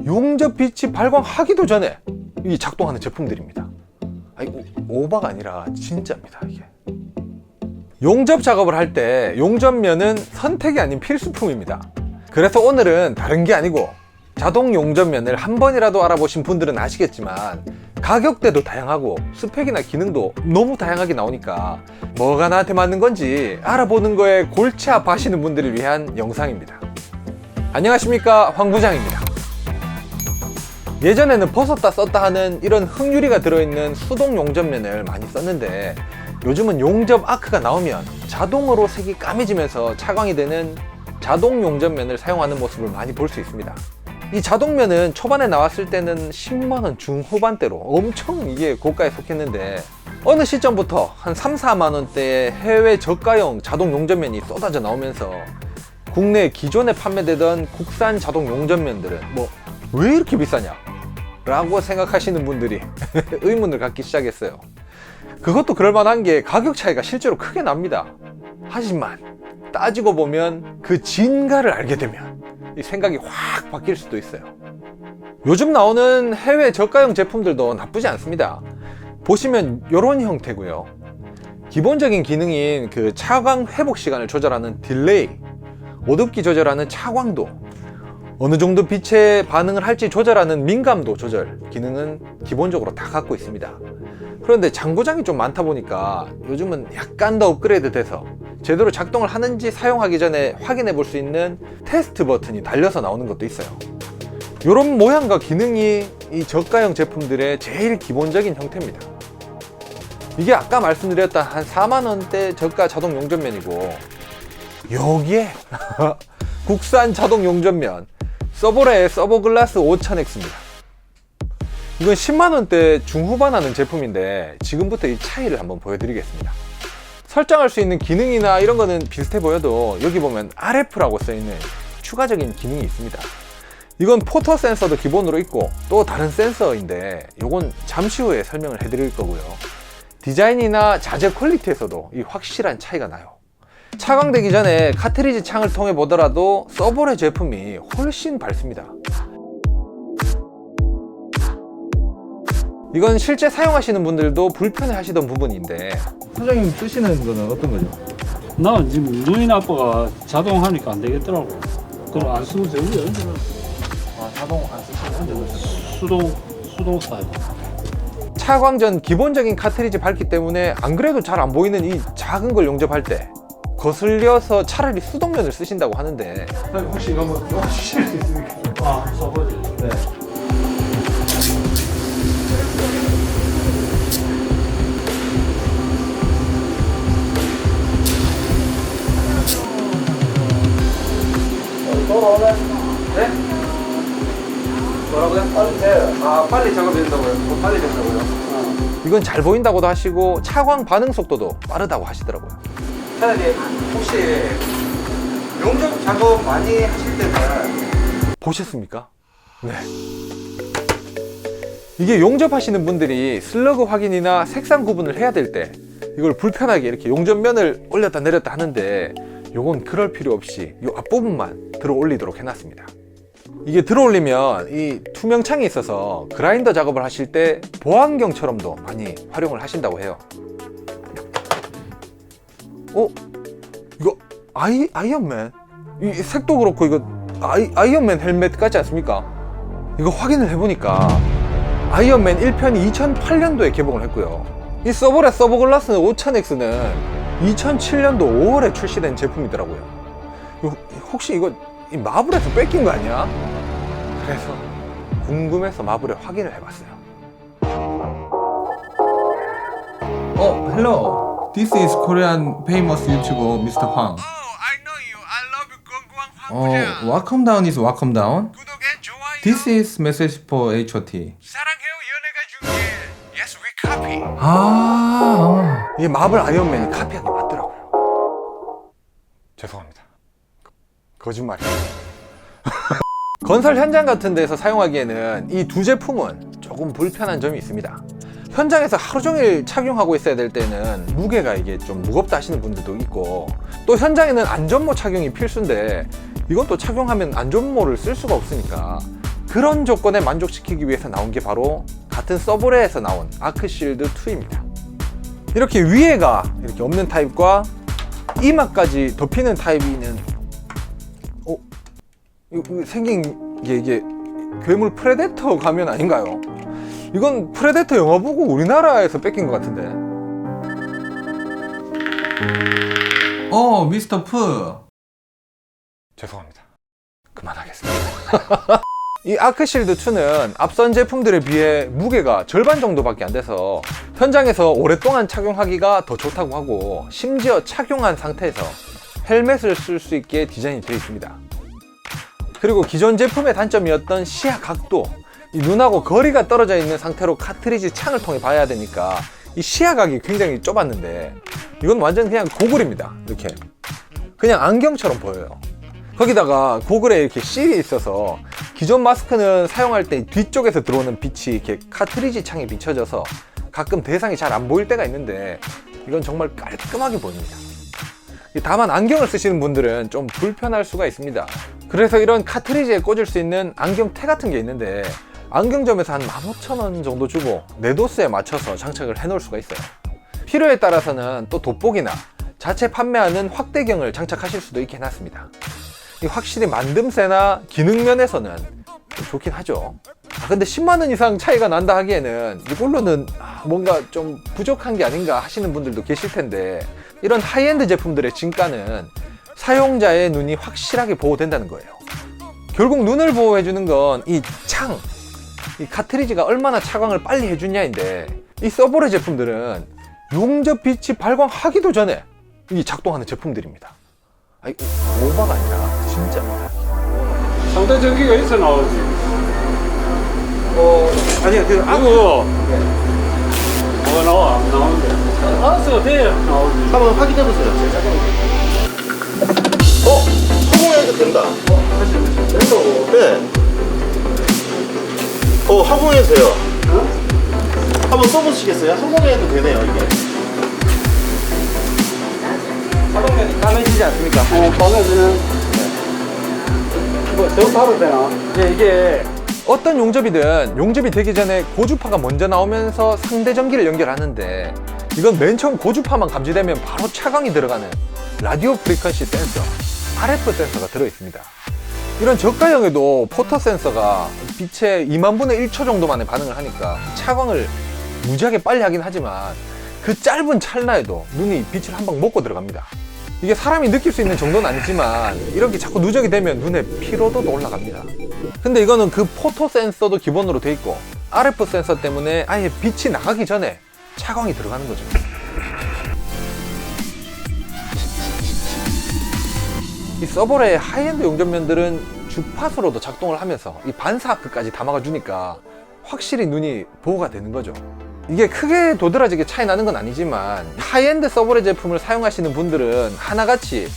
용접 빛이 발광하기도 전에 이 작동하는 제품들입니다. 아니, 오바가 아니라 진짜입니다. 이게 용접 작업을 할 때 용접면은 선택이 아닌 필수품입니다. 그래서 오늘은 다른 게 아니고 자동 용접면을 한 번이라도 알아보신 분들은 아시겠지만 가격대도 다양하고 스펙이나 기능도 너무 다양하게 나오니까 뭐가 나한테 맞는 건지 알아보는 거에 골치 아파하시는 분들을 위한 영상입니다. 안녕하십니까, 황 부장입니다. 예전에는 벗었다 썼다 하는 이런 흙유리가 들어있는 수동 용접면을 많이 썼는데 요즘은 용접 아크가 나오면 자동으로 색이 까매지면서 차광이 되는 자동 용접면을 사용하는 모습을 많이 볼 수 있습니다. 이 자동면은 초반에 나왔을 때는 10만원 중후반대로 엄청 이게 고가에 속했는데 어느 시점부터 한 3, 4만원대의 해외 저가형 자동 용접면이 쏟아져 나오면서 국내 기존에 판매되던 국산 자동 용접면들은 왜 이렇게 비싸냐? 라고 생각하시는 분들이 의문을 갖기 시작했어요. 그것도 그럴만한 게 가격 차이가 실제로 크게 납니다. 하지만 따지고 보면 그 진가를 알게 되면 이 생각이 확 바뀔 수도 있어요. 요즘 나오는 해외 저가형 제품들도 나쁘지 않습니다. 보시면 이런 형태고요. 기본적인 기능인 그 차광 회복 시간을 조절하는 딜레이, 어둡기 조절하는 차광도, 어느 정도 빛에 반응을 할지 조절하는 민감도 조절 기능은 기본적으로 다 갖고 있습니다. 그런데 장고장이 좀 많다 보니까 요즘은 약간 더 업그레이드 돼서 제대로 작동을 하는지 사용하기 전에 확인해 볼 수 있는 테스트 버튼이 달려서 나오는 것도 있어요. 이런 모양과 기능이 이 저가형 제품들의 제일 기본적인 형태입니다. 이게 아까 말씀드렸던 한 4만원대 저가 자동 용접면이고, 여기에 국산 자동 용접면 서보레의 서보글라스 5000X입니다. 이건 10만원대 중후반 하는 제품인데 지금부터 이 차이를 한번 보여드리겠습니다. 설정할 수 있는 기능이나 이런 거는 비슷해 보여도 여기 보면 RF라고 써있는 추가적인 기능이 있습니다. 이건 포토 센서도 기본으로 있고 또 다른 센서인데 이건 잠시 후에 설명을 해드릴 거고요. 디자인이나 자재 퀄리티에서도 이 확실한 차이가 나요. 차광되기 전에 카트리지 창을 통해 보더라도 서보레 제품이 훨씬 밝습니다. 이건 실제 사용하시는 분들도 불편해 하시던 부분인데, 사장님 쓰시는 거는 어떤 거죠? 나 지금 눈이 아빠가 자동하니까 안 되겠더라고. 그럼 안 쓰고 저기 자동 안 쓰시는 거죠? 수동 사요. 차광전 기본적인 카트리지 밝기 때문에 안 그래도 잘 안 보이는 이 작은 걸 용접할 때 거슬려서 차라리 수동면을 쓰신다고 하는데, 혹시 이거 한번 넣어주실 수 있습니까? 아, 써보지. 네. 네? 뭐라고요? 빨리 돼. 아, 빨리 작업된다고요? 빨리 된다고요? 이건 잘 보인다고도 하시고 차광 반응 속도도 빠르다고 하시더라고요. 사장님, 혹시 용접 작업 많이 하실 때는 보셨습니까? 네. 이게 용접하시는 분들이 슬러그 확인이나 색상 구분을 해야 될 때 이걸 불편하게 이렇게 용접면을 올렸다 내렸다 하는데, 요건 그럴 필요 없이 이 앞부분만 들어 올리도록 해놨습니다. 이게 들어 올리면 이 투명창이 있어서 그라인더 작업을 하실 때 보안경처럼도 많이 활용을 하신다고 해요. 이거 아이언맨? 이 색도 그렇고 이거 아이언맨 헬멧 같지 않습니까? 이거 확인을 해보니까 아이언맨 1편이 2008년도에 개봉을 했고요. 이 서보레 서보글라스 5000X는 2007년도 5월에 출시된 제품이더라고요. 혹시 이거 이 마블에서 뺏긴 거 아니야? 그래서 궁금해서 마블에 확인을 해봤어요. Hello. This is Korean famous YouTuber Mr. Hwang. I know you. I love you. 건강 황부장. Welcome down is welcome down. 구독에 좋아요. This is message for HOT. 사랑해요. 연애가 중요해. Yes, we copy. 이게 마블 아이언맨이 카피한 게 맞더라고요. 죄송합니다. 거짓말이에요. 건설 현장 같은 데서 사용하기에는 이 두 제품은 조금 불편한 점이 있습니다. 현장에서 하루 종일 착용하고 있어야 될 때는 무게가 이게 좀 무겁다 하시는 분들도 있고, 또 현장에는 안전모 착용이 필수인데 이건 또 착용하면 안전모를 쓸 수가 없으니까 그런 조건에 만족시키기 위해서 나온 게 바로 같은 서브레에서 나온 아크실드 2입니다. 이렇게 위에가 이렇게 없는 타입과 이마까지 덮이는 타입이는 이거 생긴 게 이게 괴물 프레데터 가면 아닌가요? 이건 프레데터 영화 보고 우리나라에서 뺏긴 것 같은데. 미스터 푸. 죄송합니다. 그만하겠습니다. 이 아크실드 2는 앞선 제품들에 비해 무게가 절반 정도밖에 안 돼서 현장에서 오랫동안 착용하기가 더 좋다고 하고, 심지어 착용한 상태에서 헬멧을 쓸 수 있게 디자인이 되어 있습니다. 그리고 기존 제품의 단점이었던 시야 각도, 이 눈하고 거리가 떨어져 있는 상태로 카트리지 창을 통해 봐야 되니까 이 시야각이 굉장히 좁았는데, 이건 완전 그냥 고글입니다. 이렇게 그냥 안경처럼 보여요. 거기다가 고글에 이렇게 실이 있어서 기존 마스크는 사용할 때 뒤쪽에서 들어오는 빛이 이렇게 카트리지 창에 비춰져서 가끔 대상이 잘 안 보일 때가 있는데, 이건 정말 깔끔하게 보입니다. 다만 안경을 쓰시는 분들은 좀 불편할 수가 있습니다. 그래서 이런 카트리지에 꽂을 수 있는 안경테 같은 게 있는데, 안경점에서 한 15,000원 정도 주고 내 도수에 맞춰서 장착을 해 놓을 수가 있어요. 필요에 따라서는 또 돋보기나 자체 판매하는 확대경을 장착하실 수도 있게 해놨습니다. 확실히 만듦새나 기능 면에서는 좋긴 하죠. 근데 10만원 이상 차이가 난다 하기에는 이걸로는 뭔가 좀 부족한 게 아닌가 하시는 분들도 계실 텐데, 이런 하이엔드 제품들의 진가는 사용자의 눈이 확실하게 보호된다는 거예요. 결국 눈을 보호해주는 건 이 창, 이 카트리지가 얼마나 차광을 빨리 해주냐인데, 이 서브레 제품들은 용접 빛이 발광하기도 전에 이 작동하는 제품들입니다. 아니, 오바가 아니라 진짜입니다. 상대 전기가 있어 나오지. 아니요, 그 이거 뭐가 나와? 안 나오는데. 알았어, 돼. 나오지. 한번 확인해보세요. 허공에도 된다. 됐어. 네. 허공에도 돼요. 한번 써보시겠어요? 허공에도 되네요, 이게. 사동면이 까매지지 않습니까? 꺼내주는. 뭐, 저거 바로 되나? 이게. 어떤 용접이든 용접이 되기 전에 고주파가 먼저 나오면서 상대 전기를 연결하는데, 이건 맨 처음 고주파만 감지되면 바로 차광이 들어가는 라디오 프리퀀시 센서, RF 센서가 들어있습니다. 이런 저가형에도 포토 센서가 빛의 2만분의 1초 정도 만에 반응을 하니까 차광을 무지하게 빨리 하긴 하지만 그 짧은 찰나에도 눈이 빛을 한 방 먹고 들어갑니다. 이게 사람이 느낄 수 있는 정도는 아니지만 이렇게 자꾸 누적이 되면 눈의 피로도도 올라갑니다. 근데 이거는 그 포토 센서도 기본으로 돼 있고 RF 센서 때문에 아예 빛이 나가기 전에 차광이 들어가는 거죠. 이 서버레의 하이엔드 용접면들은 주파수로도 작동을 하면서 이 반사 아크까지 담아가 주니까 확실히 눈이 보호가 되는 거죠. 이게 크게 도드라지게 차이 나는 건 아니지만 하이엔드 서버레 제품을 사용하시는 분들은 하나같이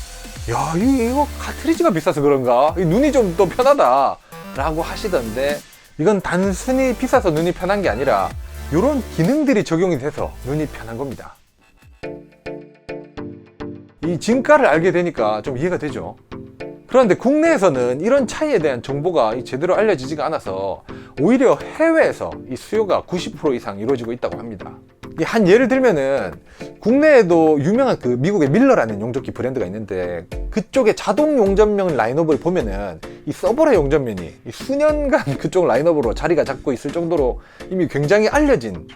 야, 이거 카트리지가 비싸서 그런가? 눈이 좀 더 편하다 라고 하시던데, 이건 단순히 비싸서 눈이 편한 게 아니라 이런 기능들이 적용이 돼서 눈이 편한 겁니다. 이 진가를 알게 되니까 좀 이해가 되죠. 그런데 국내에서는 이런 차이에 대한 정보가 제대로 알려지지가 않아서 오히려 해외에서 이 수요가 90% 이상 이루어지고 있다고 합니다. 한 예를 들면은 국내에도 유명한 그 미국의 밀러라는 용접기 브랜드가 있는데, 그쪽의 자동 용접면 라인업을 보면은 이 서버레 용접면이 수년간 그쪽 라인업으로 자리가 잡고 있을 정도로 이미 굉장히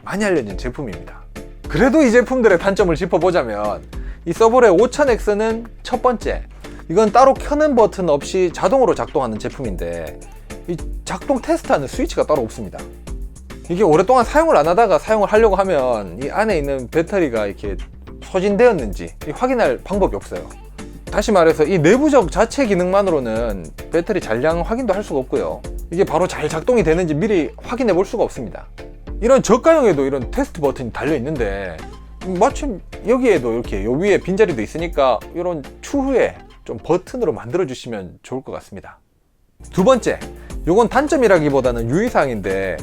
많이 알려진 제품입니다. 그래도 이 제품들의 단점을 짚어보자면, 이 서버레 5000X는 첫 번째, 이건 따로 켜는 버튼 없이 자동으로 작동하는 제품인데 이 작동 테스트하는 스위치가 따로 없습니다. 이게 오랫동안 사용을 안 하다가 사용을 하려고 하면 이 안에 있는 배터리가 이렇게 소진되었는지 확인할 방법이 없어요. 다시 말해서 이 내부적 자체 기능만으로는 배터리 잔량 확인도 할 수가 없고요. 이게 바로 잘 작동이 되는지 미리 확인해 볼 수가 없습니다. 이런 저가형에도 이런 테스트 버튼이 달려 있는데, 마침 여기에도 이렇게 요 위에 빈자리도 있으니까 이런 추후에 좀 버튼으로 만들어 주시면 좋을 것 같습니다. 두 번째, 요건 단점이라기보다는 유의사항인데,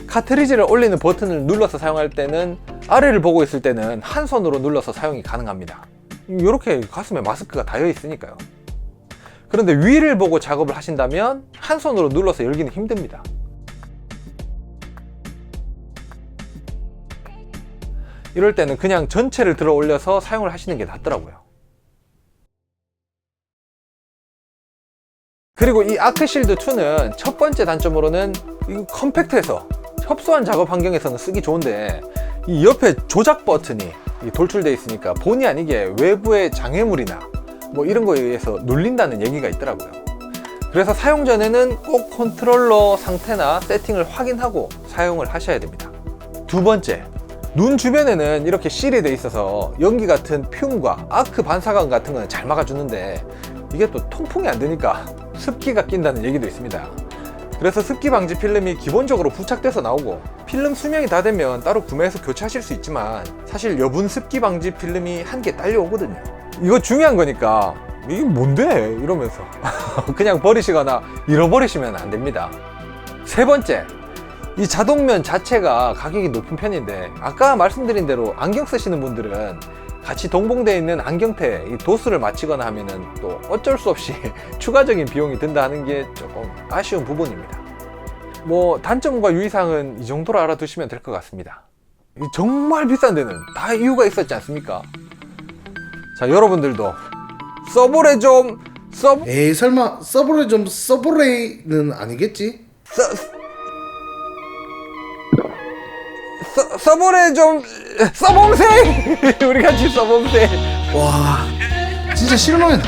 카트리지를 올리는 버튼을 눌러서 사용할 때는 아래를 보고 있을 때는 한 손으로 눌러서 사용이 가능합니다. 이렇게 가슴에 마스크가 닿여 있으니까요. 그런데 위를 보고 작업을 하신다면 한 손으로 눌러서 열기는 힘듭니다. 이럴 때는 그냥 전체를 들어 올려서 사용을 하시는 게 낫더라고요. 그리고 이 아크실드 2는 첫 번째 단점으로는 이 컴팩트해서 협소한 작업 환경에서는 쓰기 좋은데 이 옆에 조작 버튼이 돌출되어 있으니까 본의 아니게 외부의 장애물이나 뭐 이런 거에 의해서 눌린다는 얘기가 있더라고요. 그래서 사용 전에는 꼭 컨트롤러 상태나 세팅을 확인하고 사용을 하셔야 됩니다. 두 번째, 눈 주변에는 이렇게 실이 돼 있어서 연기 같은 퓨음과 아크 반사광 같은 거는 잘 막아주는데 이게 또 통풍이 안 되니까 습기가 낀다는 얘기도 있습니다. 그래서 습기 방지 필름이 기본적으로 부착돼서 나오고 필름 수명이 다 되면 따로 구매해서 교체하실 수 있지만 사실 여분 습기 방지 필름이 한 개 딸려오거든요. 이거 중요한 거니까 이게 뭔데? 이러면서 그냥 버리시거나 잃어버리시면 안 됩니다. 세 번째, 이 자동면 자체가 가격이 높은 편인데 아까 말씀드린 대로 안경 쓰시는 분들은 같이 동봉되어 있는 안경테에 이 도수를 맞추거나 하면은 또 어쩔 수 없이 추가적인 비용이 든다 하는 게 조금 아쉬운 부분입니다. 뭐 단점과 유의사항은 이 정도로 알아두시면 될 것 같습니다. 정말 비싼 데는 다 이유가 있었지 않습니까? 자, 여러분들도 서브레 좀 에이 설마 서브레 좀 서브레는 아니겠지? 서브레 좀 써봄생! 우리 같이 써봄생! 와 진짜 실망이다.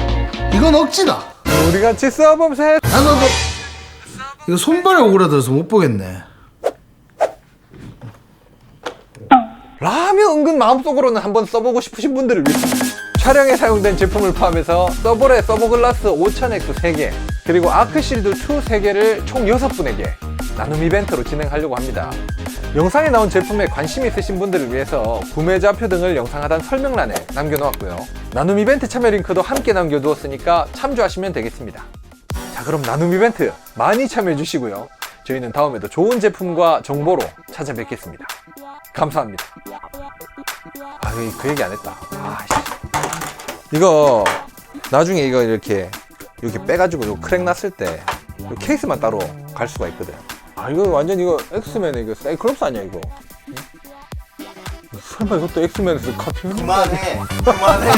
이건 억지다. 우리 같이 써봄생! 나도 이거 손발에 오그라들어서 못 보겠네. 라면 은근 마음속으로는 한번 써보고 싶으신 분들을 위해 촬영에 사용된 제품을 포함해서 서브레 서브글라스 5000X 3개 그리고 아크실드 2 3개를 총 6분에게 나눔 이벤트로 진행하려고 합니다. 영상에 나온 제품에 관심 있으신 분들을 위해서 구매 좌표 등을 영상 하단 설명란에 남겨놓았고요. 나눔 이벤트 참여 링크도 함께 남겨두었으니까 참조하시면 되겠습니다. 자, 그럼 나눔 이벤트 많이 참여해 주시고요. 저희는 다음에도 좋은 제품과 정보로 찾아뵙겠습니다. 감사합니다. 그 얘기 안 했다. 이거 나중에 이거 이렇게 빼가지고 이거 크랙 났을 때 케이스만 따로 갈 수가 있거든. 이거 완전 이거 엑스맨의 이거 사이클롭스 아니야 이거? 설마 이것도 엑스맨에서 카피했나? 그만해.